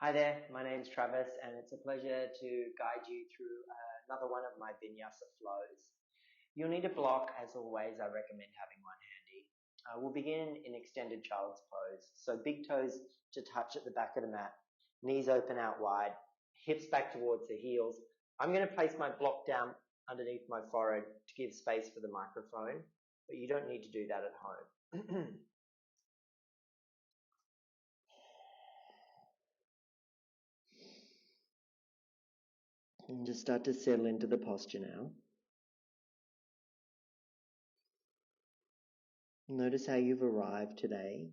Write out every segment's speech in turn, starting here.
Hi there, my name's Travis, and it's a pleasure to guide you through another one of my Vinyasa flows. You'll need a block, as always. I recommend having one handy. We'll begin in extended child's pose. So big toes to touch at the back of the mat, knees open out wide, hips back towards the heels. I'm going to place my block down underneath my forehead to give space for the microphone, but you don't need to do that at home. And just start to settle into the posture now. Notice how you've arrived today.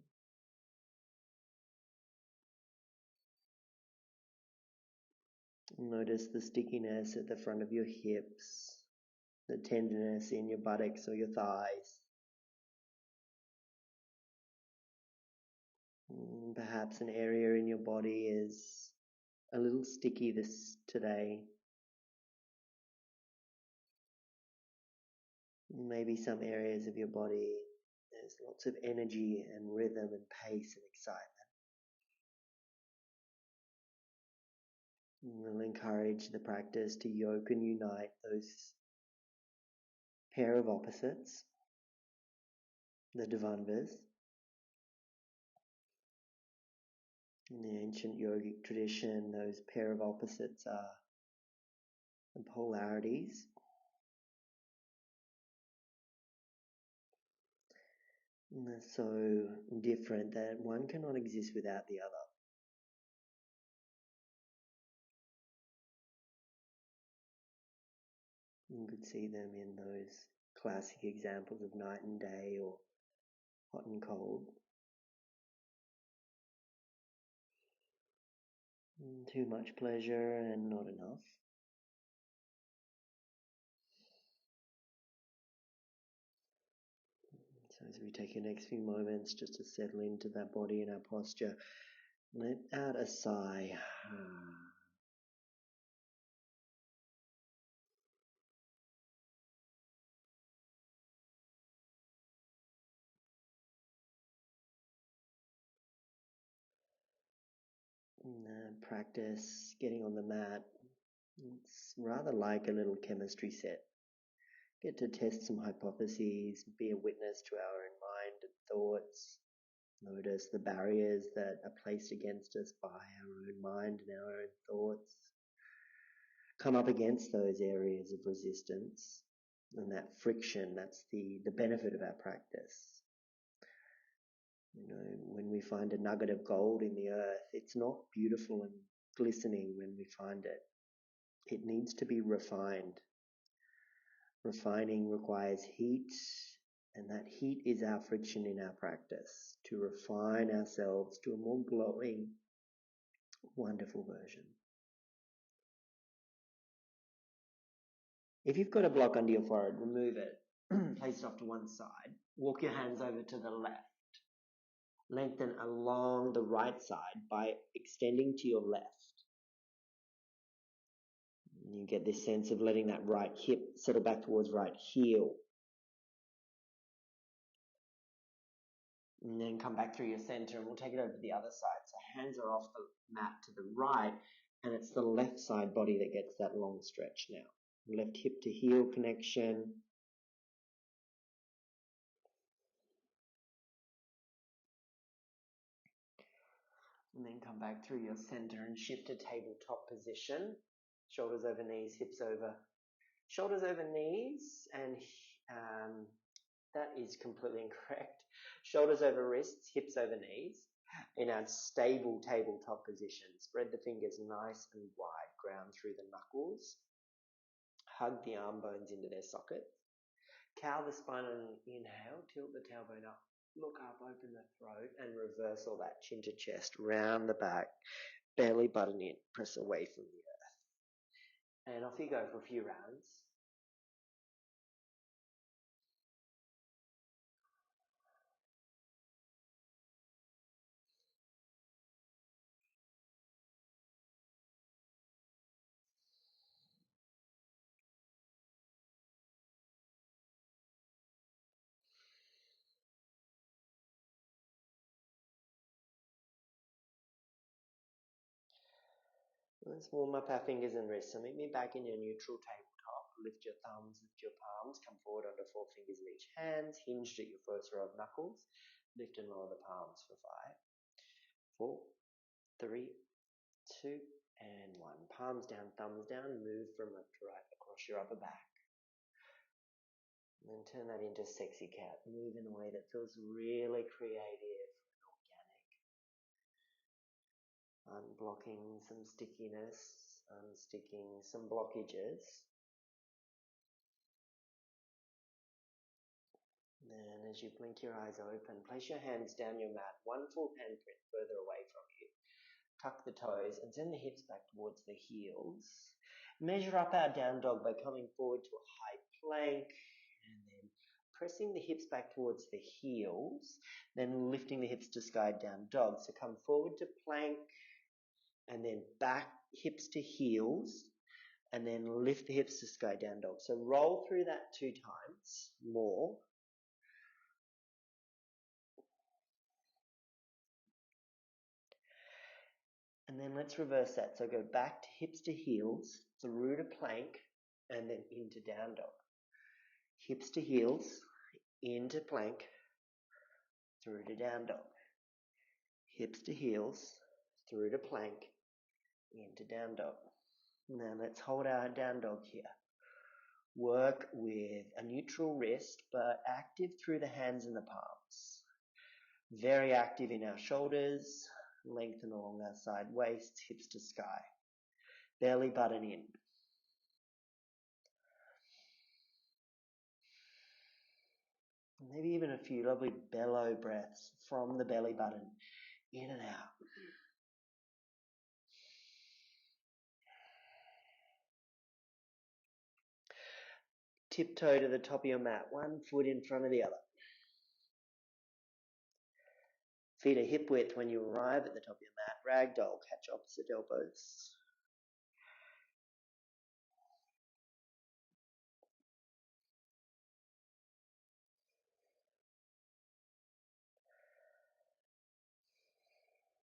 Notice the stickiness at the front of your hips, the tenderness in your buttocks or your thighs. Perhaps an area in your body is a little sticky today. Maybe some areas of your body, there's lots of energy and rhythm and pace and excitement. We'll encourage the practice to yoke and unite those pair of opposites, the Dvandvas. In the ancient yogic tradition, those pair of opposites are the polarities. And they're so different that one cannot exist without the other. You could see them in those classic examples of night and day or hot and cold. Too much pleasure and not enough. So as we take the next few moments just to settle into that body and our posture, let out a sigh. Practice getting on the mat. It's rather like a little chemistry set. Get to test some hypotheses, be a witness to our own mind and thoughts. Notice the barriers that are placed against us by our own mind and our own thoughts. Come up against those areas of resistance and that friction. That's the benefit of our practice. When we find a nugget of gold in the earth, it's not beautiful and glistening when we find it. It needs to be refined. Refining requires heat, and that heat is our friction in our practice to refine ourselves to a more glowing, wonderful version. If you've got a block under your forehead, remove it. Place it off to one side. Walk your hands over to the left. Lengthen along the right side by extending to your left. You get this sense of letting that right hip settle back towards right heel. And then come back through your center, and we'll take it over to the other side. So hands are off the mat to the right, and it's the left side body that gets that long stretch now. Left hip to heel connection. And then come back through your center and shift to tabletop position. Shoulders over knees, hips over. Shoulders over knees, and that is completely incorrect. Shoulders over wrists, hips over knees. In our stable tabletop position, spread the fingers nice and wide, ground through the knuckles. Hug the arm bones into their sockets. Cow the spine on an inhale, tilt the tailbone up, look up, open the throat, and reverse all that chin to chest, round the back, belly button in, press away from the earth. And off you go for a few rounds. Let's warm up our fingers and wrists. So meet me back in your neutral tabletop. Lift your thumbs, lift your palms, come forward onto 4 fingers of each hand, hinged at your first row of knuckles. Lift and lower the palms for 5, 4, 3, 2, and 1. Palms down, thumbs down. Move from left to right across your upper back. And then turn that into sexy cat. Move in a way that feels really creative and organic. Unblocking some stickiness, unsticking some blockages. Then as you blink your eyes open, place your hands down your mat, 1 full handprint further away from you. Tuck the toes and send the hips back towards the heels. Measure up our down dog by coming forward to a high plank and then pressing the hips back towards the heels, then lifting the hips to sky down dog. So come forward to plank and then back hips to heels and then lift the hips to sky down dog. So roll through that 2 times more. And then let's reverse that. So go back to hips to heels, through to plank, and then into down dog. Hips to heels, into plank, through to down dog. Hips to heels, through to plank, into down dog. Now let's hold our down dog here. Work with a neutral wrist, but active through the hands and the palms. Very active in our shoulders, lengthen along our side waists, hips to sky. Belly button in. Maybe even a few lovely bellow breaths from the belly button, in and out. Tiptoe to the top of your mat, 1 foot in front of the other. Feet are hip width when you arrive at the top of your mat. Ragdoll, catch opposite elbows.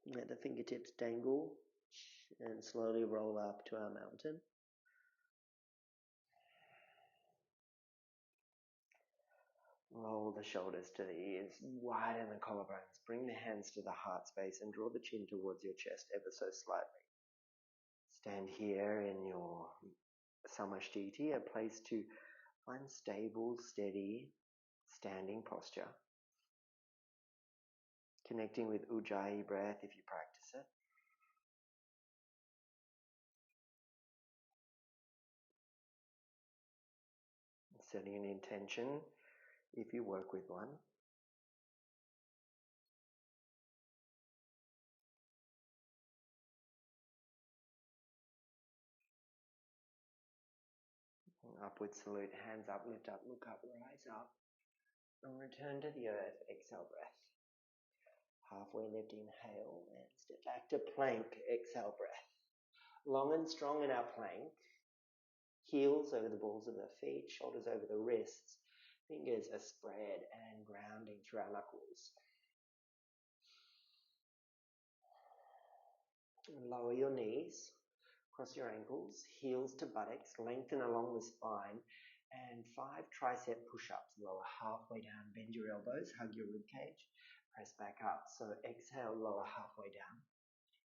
Let the fingertips dangle and slowly roll up to our mountain. Roll the shoulders to the ears, widen the collarbones, bring the hands to the heart space and draw the chin towards your chest ever so slightly. Stand here in your Samasthiti, a place to find stable, steady, standing posture. Connecting with Ujjayi breath if you practice it. Setting an intention if you work with one. Upward salute, hands up, lift up, look up, rise up. And return to the earth, exhale breath. Halfway lift, inhale, and step back to plank, exhale breath. Long and strong in our plank. Heels over the balls of the feet, shoulders over the wrists. Fingers are spread and grounding through our knuckles. Lower your knees, cross your ankles, heels to buttocks, lengthen along the spine, and 5 tricep push-ups. Lower halfway down, bend your elbows, hug your ribcage, press back up. So exhale, lower halfway down,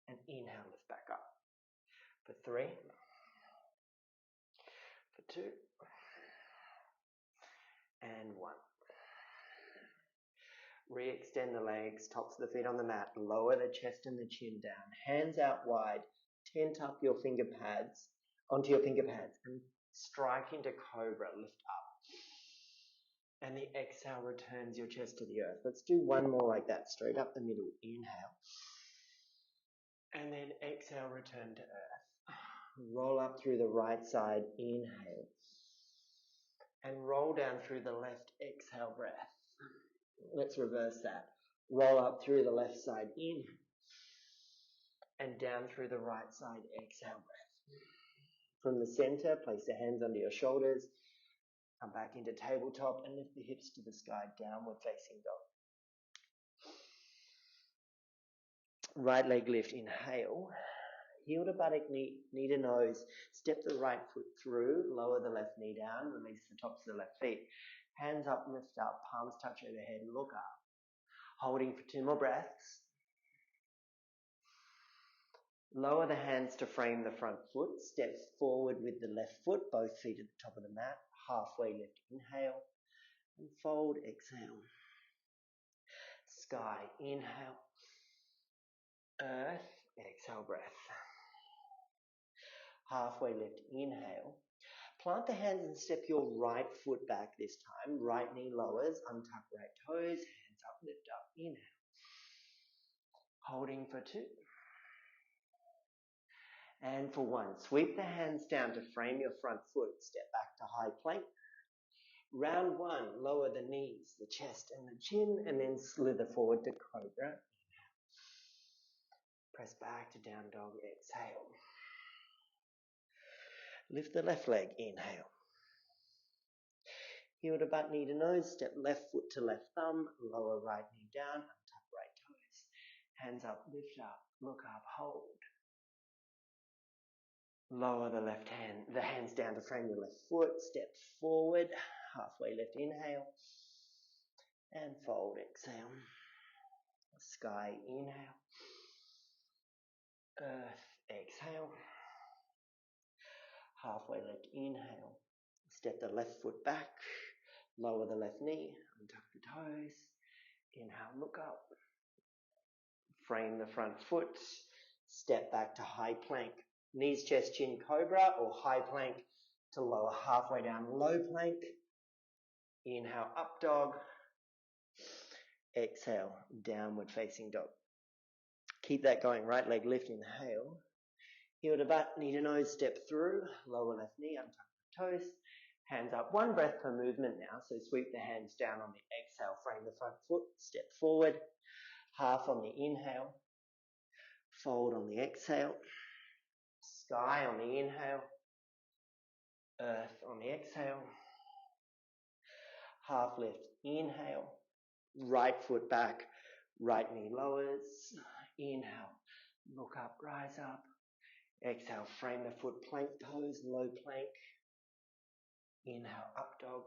and inhale, lift back up. For 3, for 2, and 1. Re-extend the legs, tops of the feet on the mat, lower the chest and the chin down, hands out wide, tent up your finger pads, onto your finger pads, and strike into cobra, lift up. And the exhale returns your chest to the earth. Let's do one more like that, straight up the middle, inhale. And then exhale, return to earth. Roll up through the right side, inhale. And roll down through the left, exhale breath. Let's reverse that. Roll up through the left side, inhale. And down through the right side, exhale breath. From the center, place the hands under your shoulders. Come back into tabletop and lift the hips to the sky, downward facing dog. Right leg lift, inhale. heel to buttock, knee to nose. Step the right foot through, lower the left knee down, release the tops of the left feet. Hands up, lift up, palms touch overhead, look up. Holding for 2 more breaths. Lower the hands to frame the front foot. Step forward with the left foot, both feet at the top of the mat. Halfway lift, inhale. And fold, exhale. Sky, inhale. Earth, exhale, breath. Halfway lift, inhale. Plant the hands and step your right foot back this time. Right knee lowers, untuck right toes, hands up, lift up, inhale. Holding for 2. And for 1, sweep the hands down to frame your front foot. Step back to high plank. Round 1, lower the knees, the chest and the chin, and then slither forward to cobra. Press back to down dog, exhale. Lift the left leg, inhale. Heel to butt, knee to nose, step left foot to left thumb, lower right knee down, untuck right toes. Hands up, lift up, look up, hold. Lower the hands down to frame your left foot, step forward, halfway lift, inhale, and fold, exhale. Sky, inhale. Earth, exhale. Halfway lift, inhale. Step the left foot back, lower the left knee, untuck the toes. Inhale, look up. Frame the front foot, step back to high plank. Knees, chest, chin, cobra, or high plank to lower halfway down, low plank. Inhale, up dog. Exhale, downward facing dog. Keep that going. Right leg lift, inhale. Heel to butt, knee to nose, step through. Lower left knee, untuck the toes. Hands up. 1 breath per movement now. So sweep the hands down on the exhale. Frame the front foot. Step forward. Half on the inhale. Fold on the exhale. Sky on the inhale. Earth on the exhale. Half lift. Inhale. Right foot back. Right knee lowers. Inhale. Look up. Rise up. Exhale. Frame the foot. Plank toes. Low plank. Inhale. Up dog.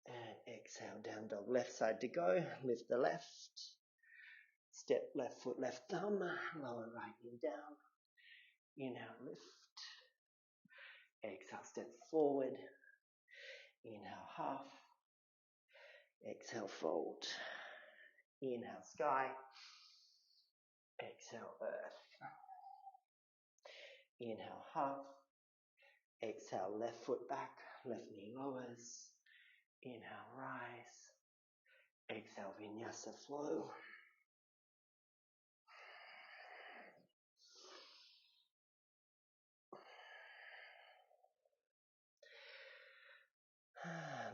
And exhale. Down dog. Left side to go. Lift the left. Step left foot, left thumb. Lower right knee down. Inhale. Lift. Exhale, step forward. Inhale, half. Exhale, fold. Inhale, sky. Exhale, earth. Inhale, half. Exhale, left foot back. Left knee lowers. Inhale, rise. Exhale, Vinyasa flow.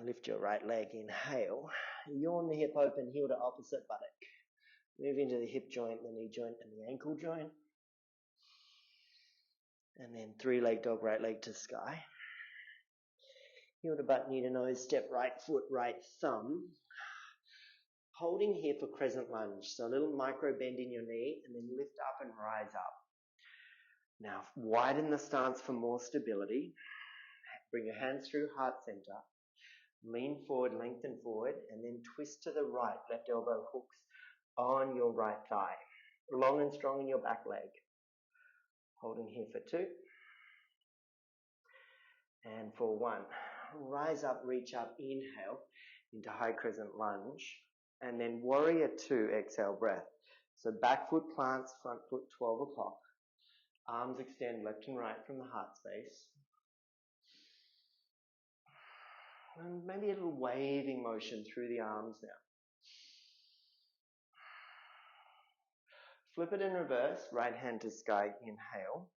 Lift your right leg, inhale. Yawn the hip open, heel to opposite buttock. Move into the hip joint, the knee joint, and the ankle joint. And then 3-leg dog, right leg to sky. Heel to butt, knee to nose, step right foot, right thumb. Holding here for crescent lunge. So a little micro bend in your knee, and then lift up and rise up. Now, widen the stance for more stability. Bring your hands through heart center. Lean forward, lengthen forward, and then twist to the right. Left elbow hooks on your right thigh. Long and strong in your back leg. Holding here for 2. And for 1. Rise up, reach up, inhale into high crescent lunge. And then warrior 2, exhale, breath. So back foot plants, front foot 12 o'clock. Arms extend left and right from the heart space. And maybe a little waving motion through the arms now. Flip it in reverse, right hand to sky, inhale.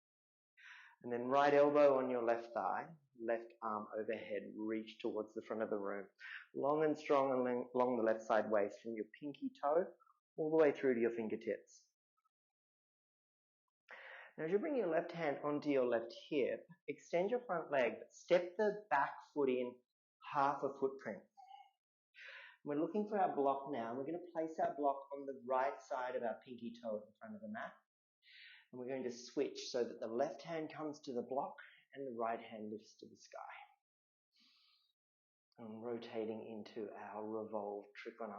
And then right elbow on your left thigh, left arm overhead, reach towards the front of the room. Long and strong along the left side waist from your pinky toe all the way through to your fingertips. Now as you bring your left hand onto your left hip, extend your front leg, but step the back foot in half a footprint. We're looking for our block now. We're going to place our block on the right side of our pinky toe in front of the mat. And we're going to switch so that the left hand comes to the block and the right hand lifts to the sky. And rotating into our revolved Trikonasana.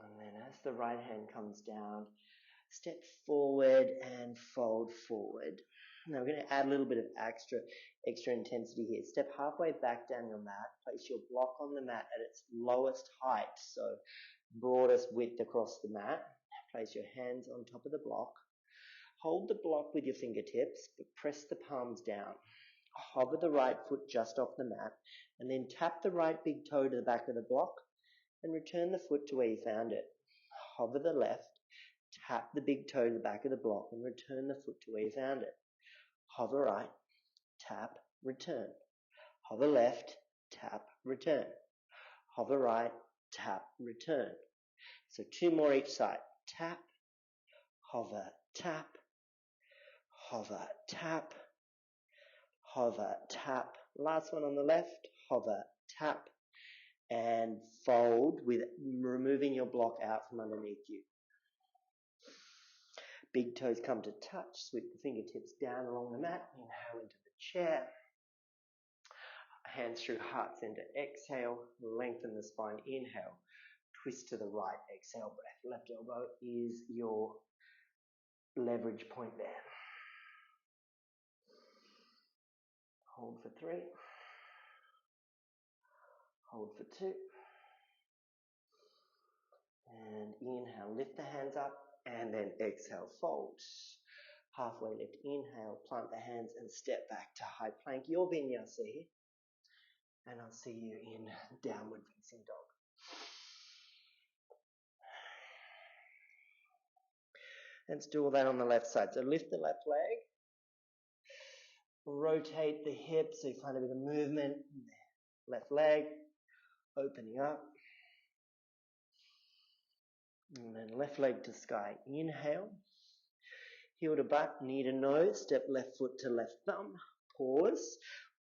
And then as the right hand comes down, step forward and fold forward. Now we're going to add a little bit of extra intensity here. Step halfway back down your mat. Place your block on the mat at its lowest height, so broadest width across the mat. Place your hands on top of the block. Hold the block with your fingertips, but press the palms down. Hover the right foot just off the mat, and then tap the right big toe to the back of the block and return the foot to where you found it. Hover the left, tap the big toe to the back of the block and return the foot to where you found it. Hover right, tap, return. Hover left, tap, return. Hover right, tap, return. So 2 more each side. Tap, hover, tap, hover, tap, hover, tap. Last one on the left, hover, tap, and fold with removing your block out from underneath you. Big toes come to touch, sweep the fingertips down along the mat, inhale into the chair. Hands through heart center, exhale, lengthen the spine, inhale, twist to the right, exhale, breath. Left elbow is your leverage point there. Hold for 3. Hold for 2. And inhale, lift the hands up, and then exhale, fold. Halfway lift, inhale, plant the hands and step back to high plank. Your Vinyasa here. And I'll see you in downward facing dog. Let's do all that on the left side. So lift the left leg. Rotate the hips so you find a bit of movement. Left leg, opening up. And then left leg to sky. Inhale. Heel to butt, knee to nose. Step left foot to left thumb. Pause.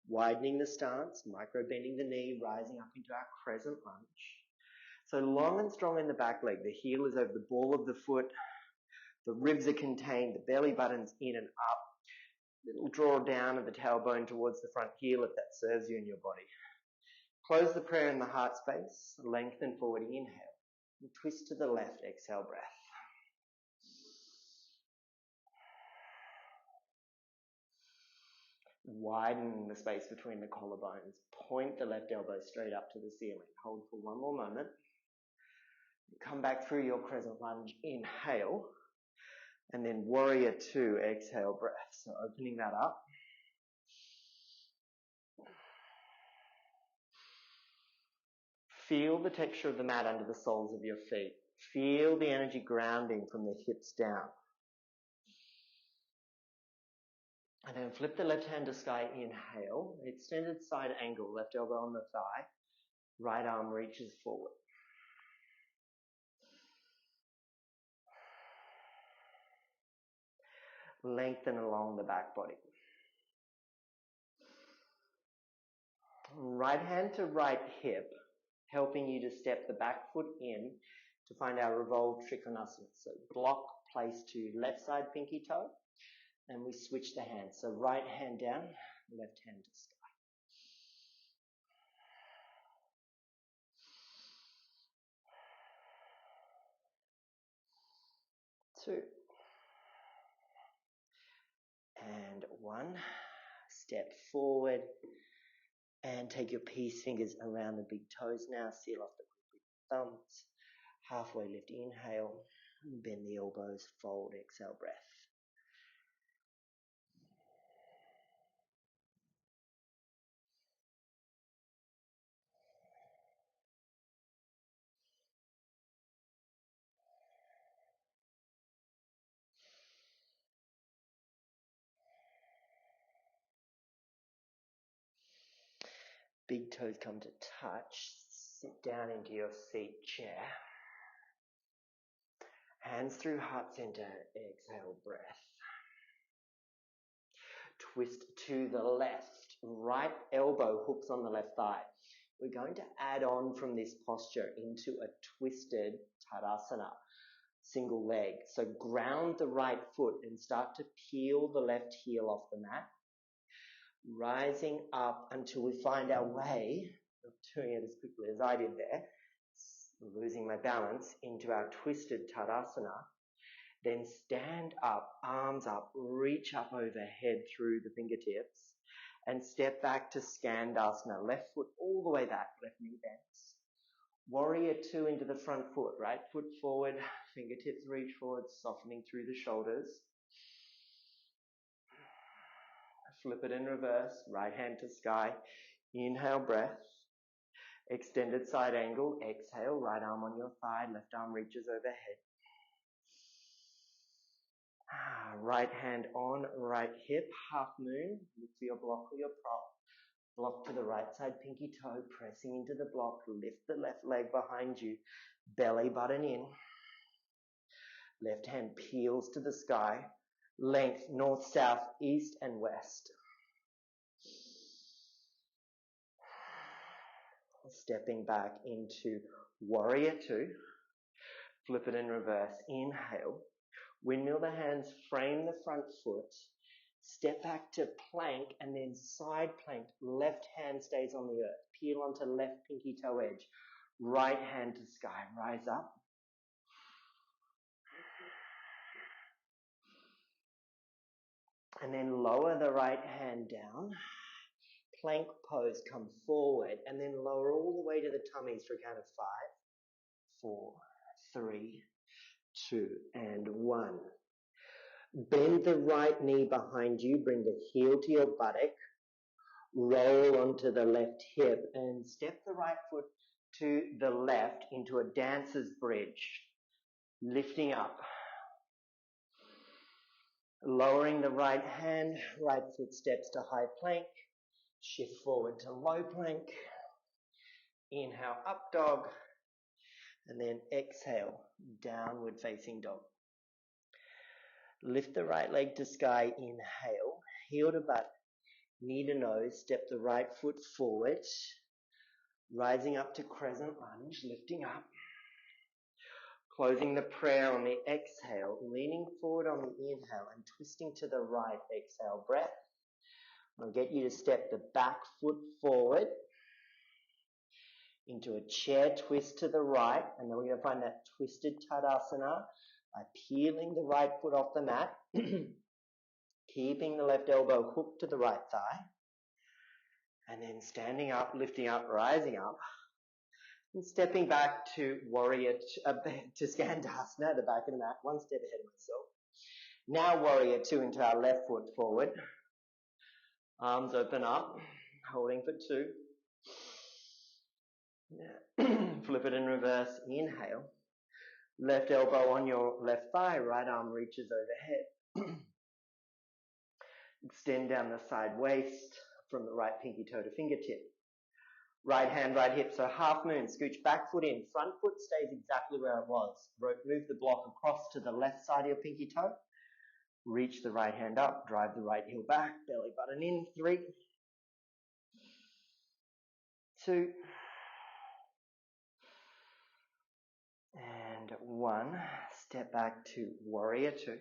Widening the stance, micro bending the knee, rising up into our crescent lunge. So long and strong in the back leg. The heel is over the ball of the foot. The ribs are contained. The belly button's in and up. Little draw down of the tailbone towards the front heel if that serves you in your body. Close the prayer in the heart space. Lengthen forward, inhale. And twist to the left, exhale, breath. Widen the space between the collarbones. Point the left elbow straight up to the ceiling. Hold for 1 more moment. Come back through your crescent lunge. Inhale. And then warrior 2, exhale, breath. So opening that up. Feel the texture of the mat under the soles of your feet. Feel the energy grounding from the hips down. And then flip the left hand to sky, inhale. Extended side angle, left elbow on the thigh. Right arm reaches forward. Lengthen along the back body. Right hand to right hip, helping you to step the back foot in to find our revolved Trikonasana. So block placed to left side pinky toe, and we switch the hands. So right hand down, left hand to sky. 2. And 1. Step forward and take your peace fingers around the big toes now. Seal off the thumbs. Halfway lift, inhale. Bend the elbows, fold, exhale, breath. Big toes come to touch. Sit down into your seat chair. Hands through heart center. Exhale, breath. Twist to the left. right elbow hooks on the left thigh. We're going to add on from this posture into a twisted Tadasana, single leg. So ground the right foot and start to peel the left heel off the mat, rising up until we find our way, not doing it as quickly as I did there, losing my balance, into our twisted Tadasana. Then stand up, arms up, reach up overhead through the fingertips, and step back to Skandasana. Left foot all the way back, left knee bends. Warrior two into the front foot, right foot forward, fingertips reach forward, softening through the shoulders. Flip it in reverse, right hand to sky. Inhale, breath. Extended side angle, exhale, right arm on your thigh, left arm reaches overhead. Right hand on right hip, half moon, look for your block or your prop. Block to the right side, pinky toe, pressing into the block, lift the left leg behind you, belly button in. Left hand peels to the sky, length north, south, east and west. Stepping back into warrior two, flip it in reverse, inhale. Windmill the hands, frame the front foot, step back to plank and then side plank, left hand stays on the earth, peel onto left pinky toe edge, right hand to sky, rise up. And then lower the right hand down, plank pose, come forward and then lower all the way to the tummies for a count of 5, 4, 3, 2 and 1. Bend the right knee behind you, bring the heel to your buttock, roll onto the left hip and step the right foot to the left into a dancer's bridge, lifting up. Lowering the right hand, right foot steps to high plank, shift forward to low plank, inhale up dog, and then exhale, downward facing dog. Lift the right leg to sky, inhale, heel to butt, knee to nose, step the right foot forward, rising up to crescent lunge, lifting up, closing the prayer on the exhale, leaning forward on the inhale and twisting to the right, exhale, breath. I'll get you to step the back foot forward into a chair twist to the right, and then we're going to find that twisted Tadasana by peeling the right foot off the mat, keeping the left elbow hooked to the right thigh, and then standing up, lifting up, rising up, and stepping back to warrior to Skandasana, the back of the mat, one step ahead of myself. Now warrior two into our left foot forward. Arms open up, holding for 2. Flip it in reverse, inhale. Left elbow on your left thigh, right arm reaches overhead. Extend down the side waist from the right pinky toe to fingertip. Right hand, right hip, so half moon, scooch back foot in, front foot stays exactly where it was. Move the block across to the left side of your pinky toe. Reach the right hand up, drive the right heel back, belly button in, 3, 2, and 1. Step back to warrior 2.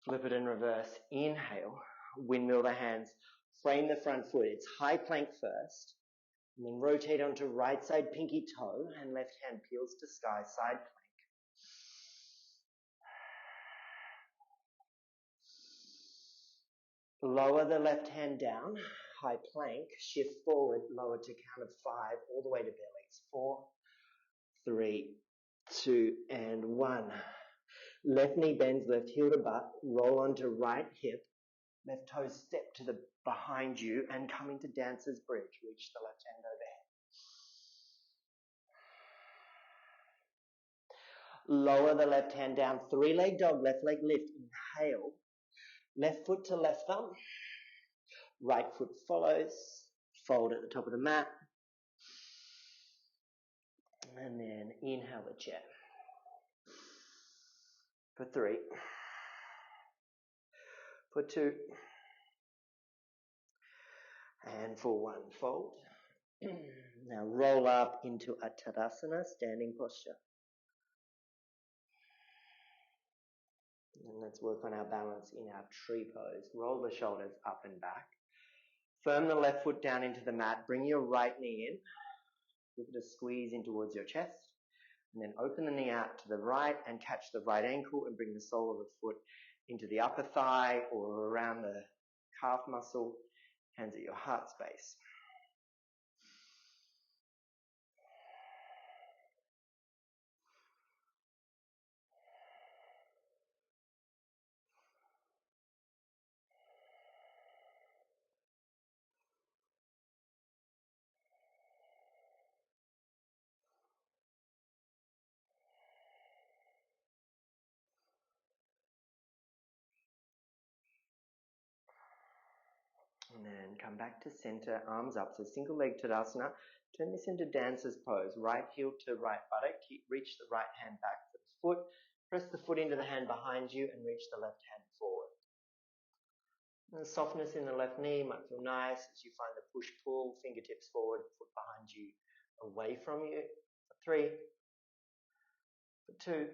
Flip it in reverse, inhale, windmill the hands, frame the front foot. It's high plank first, and then rotate onto right side pinky toe, and left hand peels to sky, side plank. Lower the left hand down, high plank, shift forward, lower to count of 5, all the way to bellies. 4, 3, 2, and 1. Left knee bends, left heel to butt, roll onto right hip, left toe step to the behind you, and come into dancer's bridge. Reach the left hand overhead. Lower the left hand down, 3-leg dog, left leg lift, inhale. Left foot to left thumb, right foot follows, fold at the top of the mat, and then inhale the chair. For 3, for 2, And for one fold. Now roll up into a Tadasana, standing posture. And let's work on our balance in our tree pose. Roll the shoulders up and back. Firm the left foot down into the mat. Bring your right knee in. Give it a squeeze in towards your chest. And then open the knee out to the right and catch the right ankle and bring the sole of the foot into the upper thigh or around the calf muscle. Hands at your heart space. And then come back to center, arms up. So single leg Tadasana. Turn this into dancer's pose. Right heel to right buttock. Reach the right hand back for the foot. Press the foot into the hand behind you and reach the left hand forward. And the softness in the left knee might feel nice as you find the push-pull, fingertips forward, foot behind you, away from you. For 3, for 2,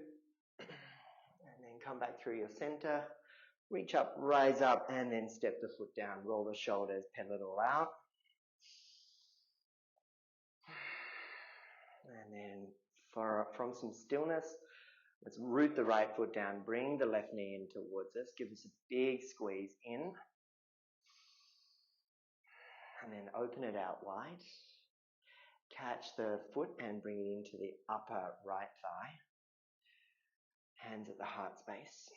and then come back through your center. Reach up, rise up, and then step the foot down. Roll the shoulders, pedal it all out. And then from some stillness, let's root the right foot down. Bring the left knee in towards us. Give us a big squeeze in. And then open it out wide. Catch the foot and bring it into the upper right thigh. Hands at the heart space.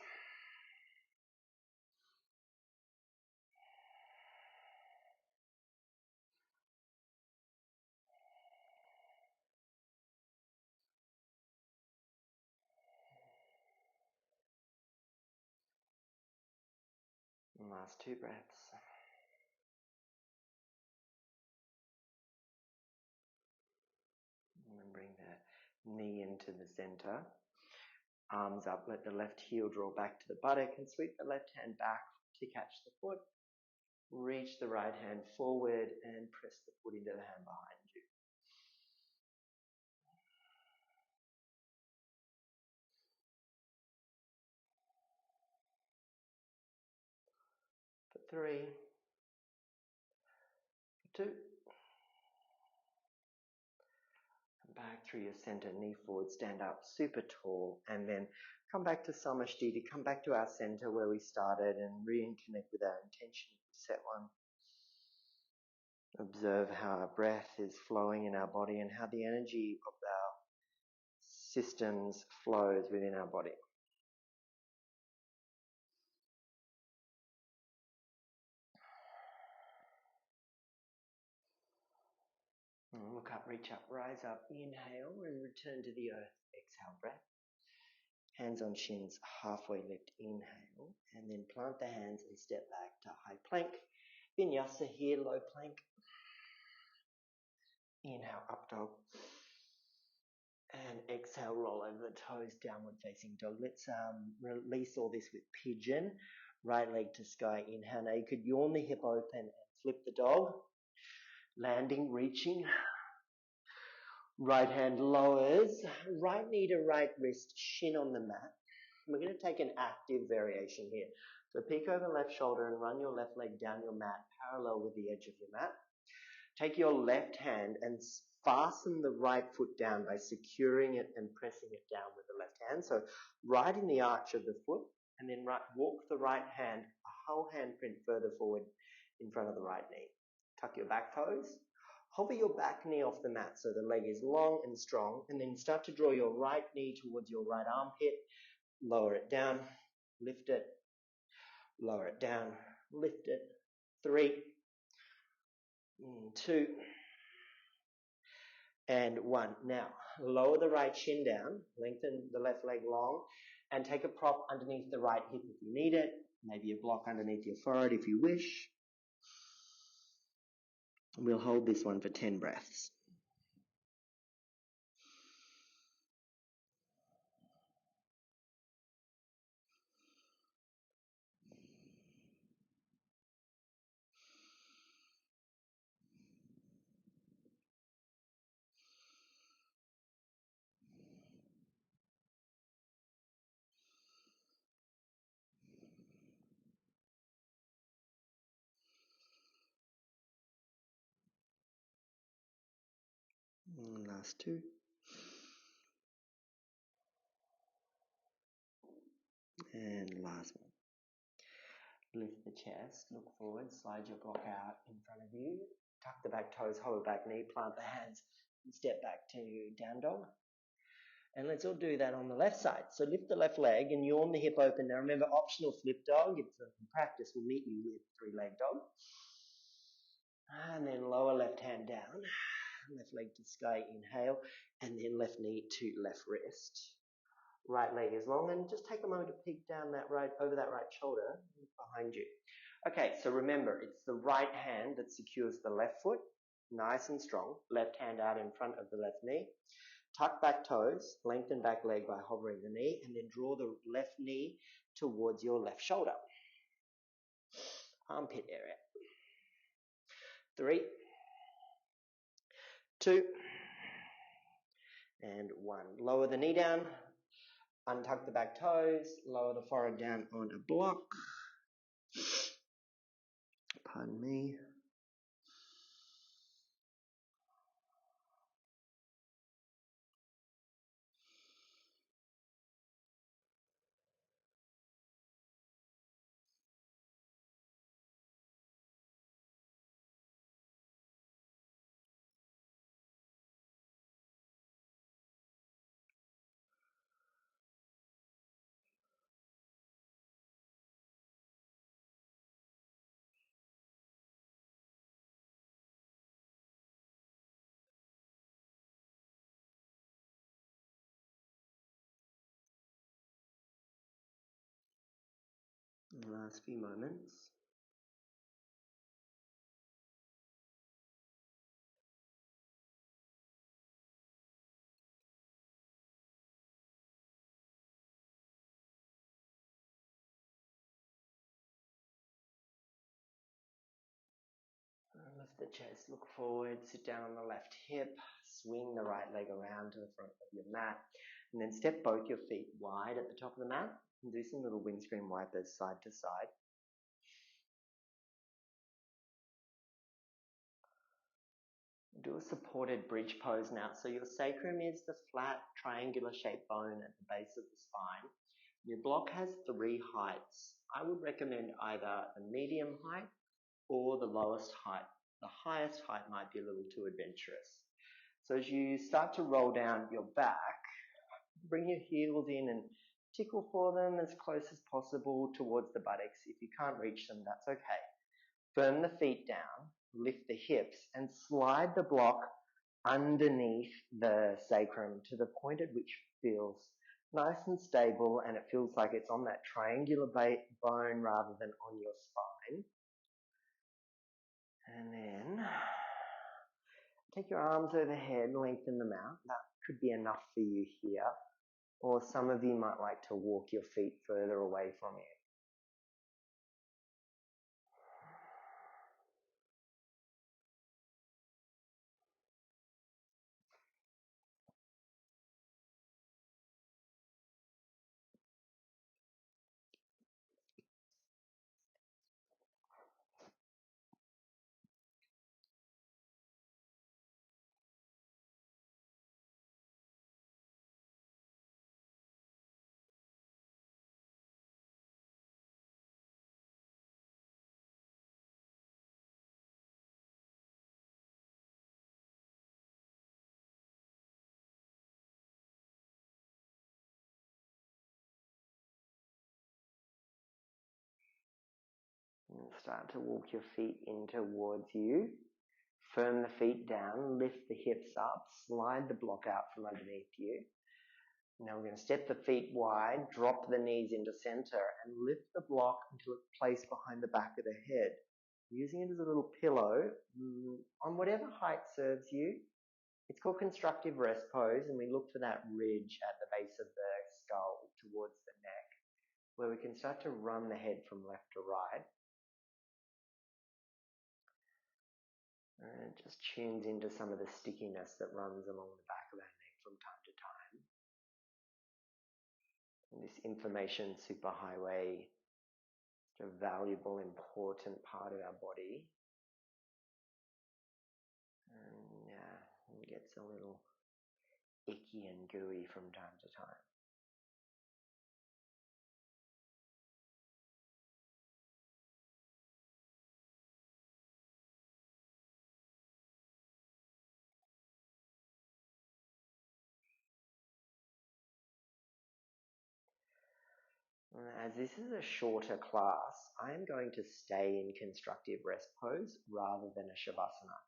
And last 2 breaths. And then bring the knee into the center. Arms up, let the left heel draw back to the buttock and sweep the left hand back to catch the foot. Reach the right hand forward and press the foot into the hand behind you. For 3, for 2. Back through your center, knee forward, stand up super tall, and then come back to Samasthiti, come back to our center where we started and reconnect with our intention. Set one. Observe how our breath is flowing in our body and how the energy of our systems flows within our body. And look up, reach up, rise up, inhale and return to the earth. Exhale, breath. Hands on shins, halfway lift, inhale, and then plant the hands and step back to high plank. Vinyasa here, low plank. Inhale, up dog. And exhale, roll over the toes, downward facing dog. Let's release all this with pigeon. Right leg to sky, inhale. Now you could yawn the hip open and flip the dog. Landing, reaching. Right hand lowers. Right knee to right wrist, shin on the mat. We're going to take an active variation here. So peek over left shoulder and run your left leg down your mat, parallel with the edge of your mat. Take your left hand and fasten the right foot down by securing it and pressing it down with the left hand. So right in the arch of the foot, and then walk the right hand a whole handprint further forward in front of the right knee. Tuck your back toes. Hover your back knee off the mat so the leg is long and strong, and then start to draw your right knee towards your right armpit. Lower it down, lift it, lower it down, lift it. 3, 2, and 1. Now, lower the right shin down, lengthen the left leg long, and take a prop underneath the right hip if you need it. Maybe a block underneath your forehead if you wish. We'll hold this one for 10 breaths. Last two. And last one. Lift the chest, look forward, slide your block out in front of you, tuck the back toes, hold the back knee, plant the hands, and step back to down dog. And let's all do that on the left side. So lift the left leg and yawn the hip open. Now remember, optional flip dog. It's in practice. We'll meet you with three-leg dog. And then lower left hand down, left leg to sky, inhale, and then left knee to left wrist. Right leg is long, and just take a moment to peek down that right, over that right shoulder behind you. Okay, so remember, it's the right hand that secures the left foot, nice and strong. Left hand out in front of the left knee. Tuck back toes, lengthen back leg by hovering the knee, and then draw the left knee towards your left shoulder. Armpit area. 3, 2, and 1. Lower the knee down, untuck the back toes, lower the forehead down on a block. Pardon me. Last few moments. Lift the chest, look forward, sit down on the left hip, swing the right leg around to the front of your mat, and then step both your feet wide at the top of the mat and do some little windscreen wipers side to side. Do a supported bridge pose now. So your sacrum is the flat triangular shaped bone at the base of the spine. Your block has 3 heights. I would recommend either the medium height or the lowest height. The highest height might be a little too adventurous. So as you start to roll down your back, bring your heels in and tickle for them as close as possible towards the buttocks. If you can't reach them, that's okay. Firm the feet down, lift the hips, and slide the block underneath the sacrum to the point at which it feels nice and stable, and it feels like it's on that triangular bone rather than on your spine. And then take your arms overhead, lengthen them out. That could be enough for you here. Or some of you might like to walk your feet further away from you. And start to walk your feet in towards you. Firm the feet down, lift the hips up, slide the block out from underneath you. Now we're going to step the feet wide, drop the knees into center, and lift the block until it's placed behind the back of the head. Using it as a little pillow on whatever height serves you. It's called constructive rest pose, and we look for that ridge at the base of the skull towards the neck, where we can start to run the head from left to right. And it just tunes into some of the stickiness that runs along the back of our neck from time to time. And this information superhighway is a valuable, important part of our body. And it gets gets a little icky and gooey from time to time. As this is a shorter class, I'm going to stay in constructive rest pose rather than a Shavasana.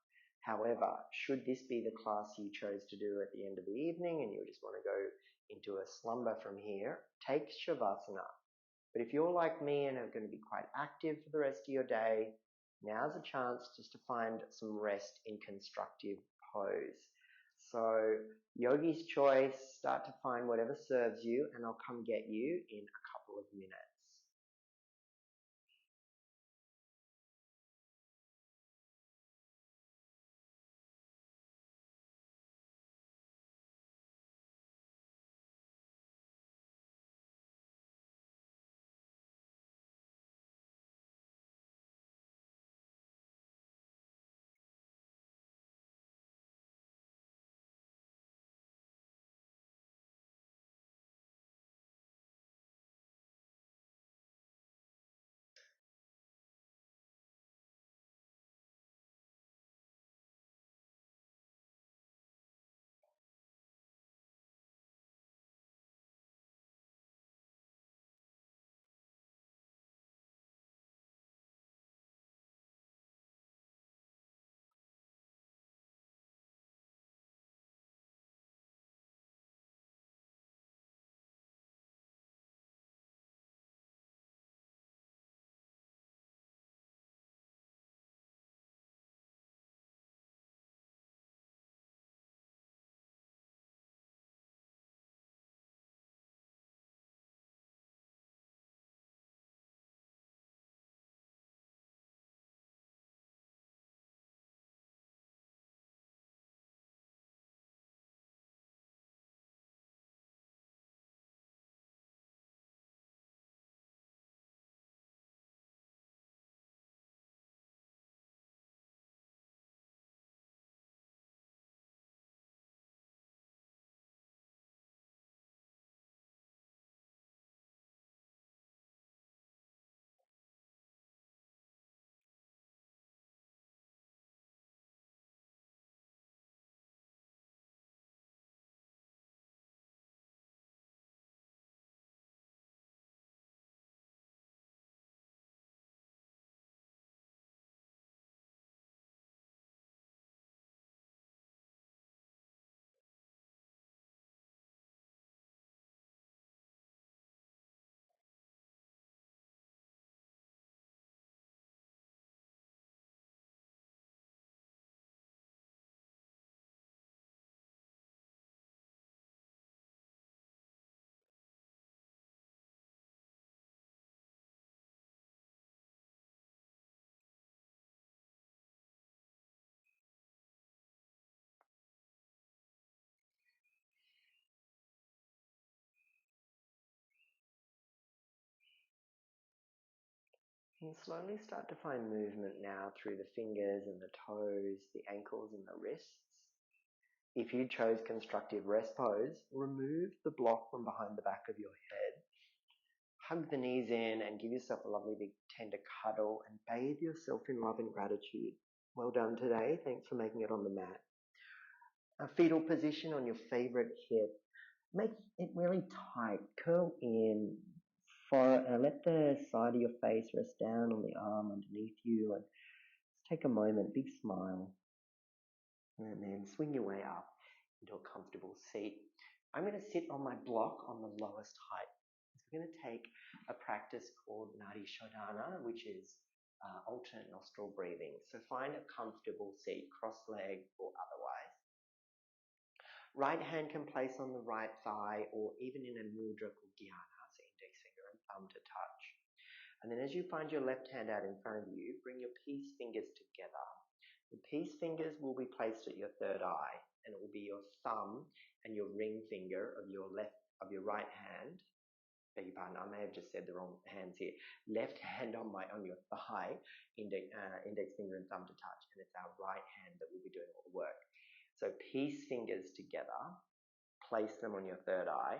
However, should this be the class you chose to do at the end of the evening and you just want to go into a slumber from here, take Shavasana. But if you're like me and are going to be quite active for the rest of your day, now's a chance just to find some rest in constructive pose. So yogi's choice, start to find whatever serves you and I'll come get you in a couple of minutes. You can slowly start to find movement now through the fingers and the toes, the ankles and the wrists. If you chose constructive rest pose, remove the block from behind the back of your head. Hug the knees in and give yourself a lovely big tender cuddle and bathe yourself in love and gratitude. Well done today. Thanks for making it on the mat. A fetal position on your favorite hip. Make it really tight. Curl in. Let the side of your face rest down on the arm underneath you and just take a moment, big smile. And then swing your way up into a comfortable seat. I'm going to sit on my block on the lowest height. So we're going to take a practice called Nadi Shodhana, which is alternate nostril breathing. So find a comfortable seat, cross-legged or otherwise. Right hand can place on the right thigh or even in a mudra called Dhyana, so index finger and thumb to touch. And then as you find your left hand out in front of you, bring your peace fingers together. The peace fingers will be placed at your third eye, and it will be your thumb and your ring finger of your right hand. Beg your pardon, I may have just said the wrong hands here. Left hand on your thigh, index finger and thumb to touch, and it's our right hand that will be doing all the work. So peace fingers together, place them on your third eye,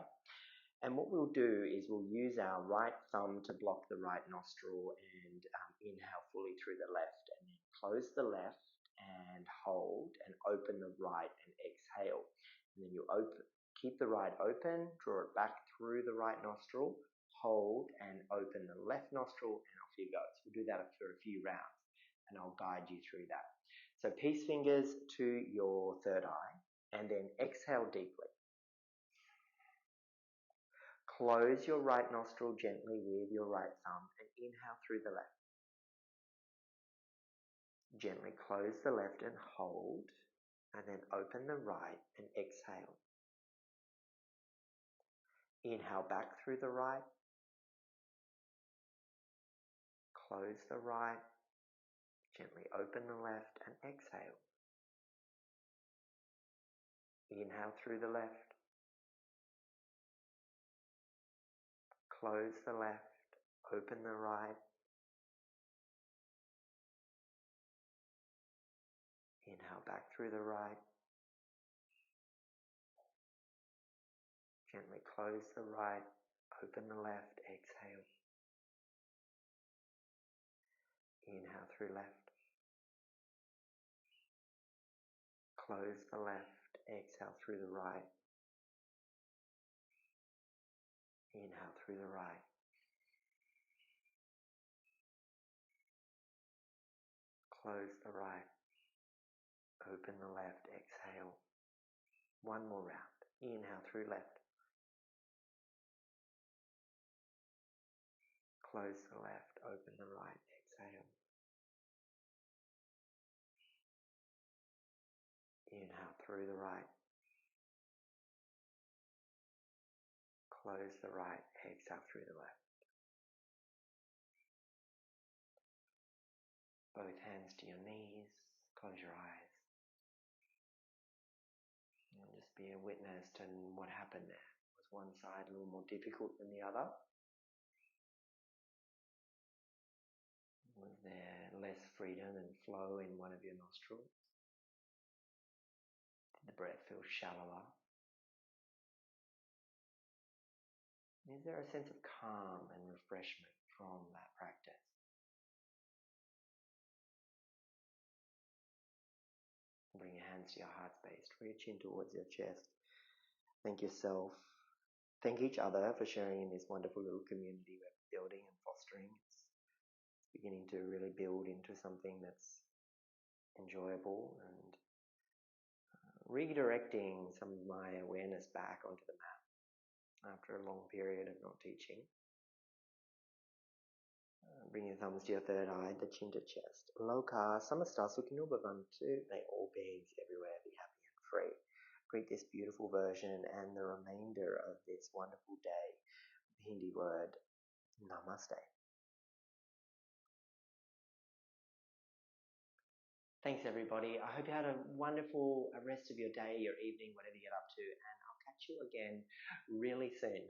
and what we'll do is we'll use our right thumb to block the right nostril and inhale fully through the left, and then close the left and hold and open the right and exhale. And then you keep the right open, draw it back through the right nostril, hold and open the left nostril, and off you go. So we'll do that for a few rounds and I'll guide you through that. So peace fingers to your third eye and then exhale deeply. Close your right nostril gently with your right thumb and inhale through the left. Gently close the left and hold, and then open the right and exhale. Inhale back through the right. Close the right. Gently open the left and exhale. Inhale through the left. Close the left. Open the right. Inhale back through the right. Gently close the right. Open the left. Exhale. Inhale through left. Close the left. Exhale through the right. Inhale through the right. Close the right. Open the left. Exhale. One more round. Inhale through left. Close the left. Open the right. Exhale. Inhale through the right. Close the right. Exhale through the left. Both hands to your knees. Close your eyes. And just be a witness to what happened there. Was one side a little more difficult than the other? Was there less freedom and flow in one of your nostrils? Did the breath feel shallower? Is there a sense of calm and refreshment from that practice? Bring your hands to your heart space. Draw your chin towards your chest. Thank yourself. Thank each other for sharing in this wonderful little community we're building and fostering. It's beginning to really build into something that's enjoyable and redirecting some of my awareness back onto the mat after a long period of not teaching. Bring your thumbs to your third eye, the chin to chest. Loka samasta sukhino bhavantu. May all beings everywhere be happy and free. Greet this beautiful version and the remainder of this wonderful day. The Hindi word Namaste. Thanks everybody. I hope you had a wonderful rest of your day, your evening, whatever you get up to, and I'll catch you again really soon.